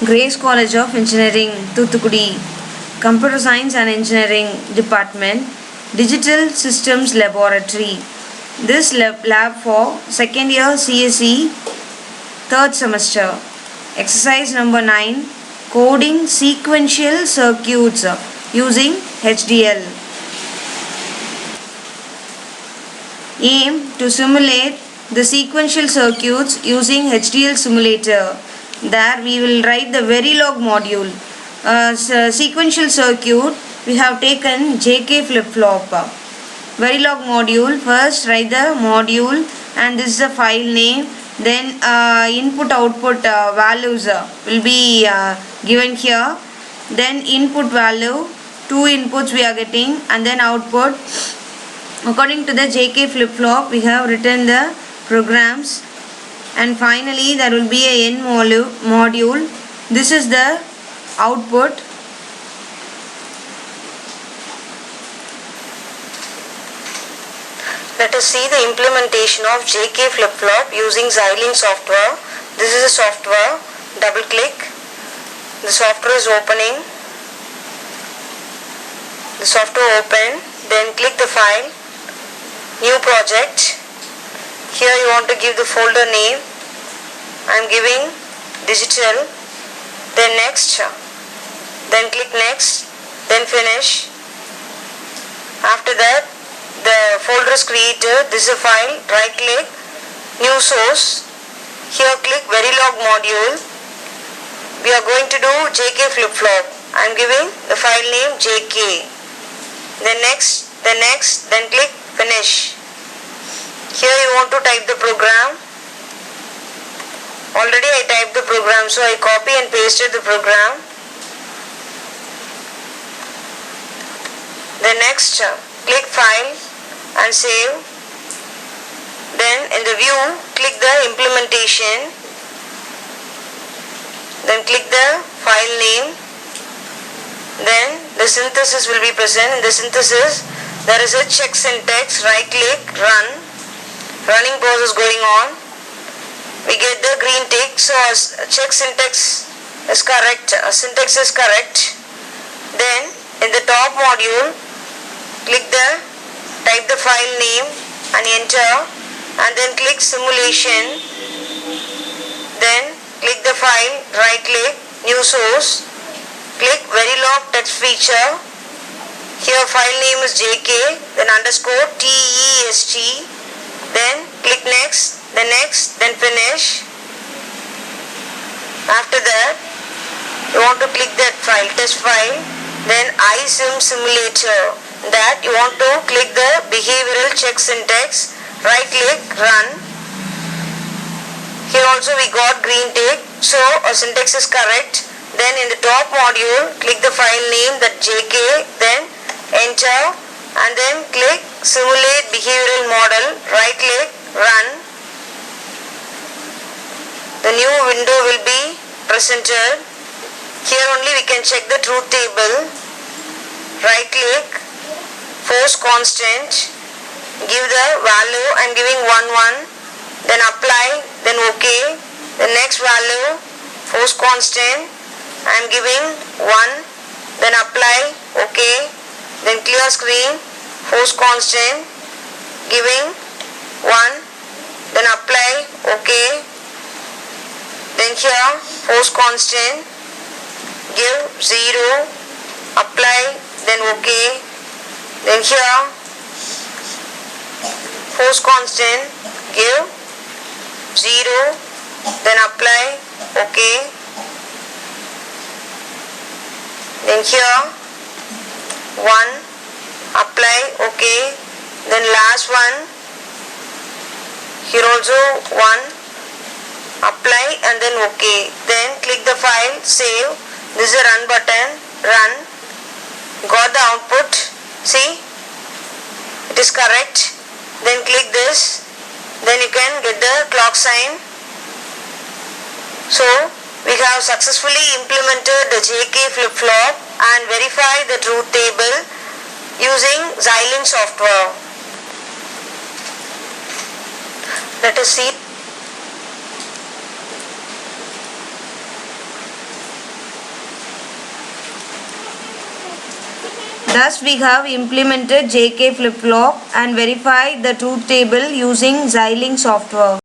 Grace College of Engineering, Thuthukudi, Computer Science and Engineering Department, Digital Systems Laboratory. This lab for second year CSE, third semester. Exercise number 9, Coding Sequential Circuits using HDL. Aim to simulate the sequential circuits using HDL simulator. There we will write the Verilog module. Sequential circuit we have taken JK flip-flop. Verilog module, first write the module and this is the file name. Then input output values will be given here. Then input value, 2 inputs we are getting, and then output. According to the JK flip-flop we have written the programs, and finally there will be a N module. This is the output. Let us see the implementation of JK flip-flop using Xilinx software. This is a software. Double click. The software is opening. The software open. Then click the file. New project. Here you want to give the folder name. I am giving digital. Then next. Then click next. Then finish. After that, the folder is created. This is a file. Right click. New source. Here click Verilog module. We are going to do JK flip-flop. I am giving the file name JK. Then next. Then click finish. Here you want to type the program. Already I typed the program, so I copy and pasted the program. Then next, click file and save. Then in the view, click the implementation. Then click the file name. Then the synthesis will be present. In the synthesis, there is a check syntax. Right click, run. Running process going on. We get the green tick. So check syntax is correct. Syntax is correct. Then in the top module, type the file name and enter, and then click simulation. Then click the file, right click, new source, click Verilog text feature. Here file name is JK, then underscore TEST. Then click next, then finish. After that, you want to click that file, test file. Then iSim simulator. That you want to click the behavioral check syntax. Right click, run. Here also we got green tick. So our syntax is correct. Then in the top module, click the file name, that JK. Then enter. And then click simulate behavioral model, right click, run. The new window will be presented. Here only we can check the truth table. Right click, force constant, give the value, I am giving 1, 1, then apply, then OK. The next value, force constant, I am giving 1, then apply, OK. Then clear screen, force constant, giving 1, then apply, OK. Then here, force constant, give 0, apply, then OK. Then here, force constant, give 0, then apply, OK. Then here, 1, apply, OK. Then last one, here also 1, apply, and then OK. Then click the file, save. This is a run button, run. Got the output, see, it is correct. Then click this, then you can get the clock sign. So we have successfully implemented the JK flip-flop and verify the truth table using Xilinx software. Let us see. Thus we have implemented JK flip-flop and verified the truth table using Xilinx software.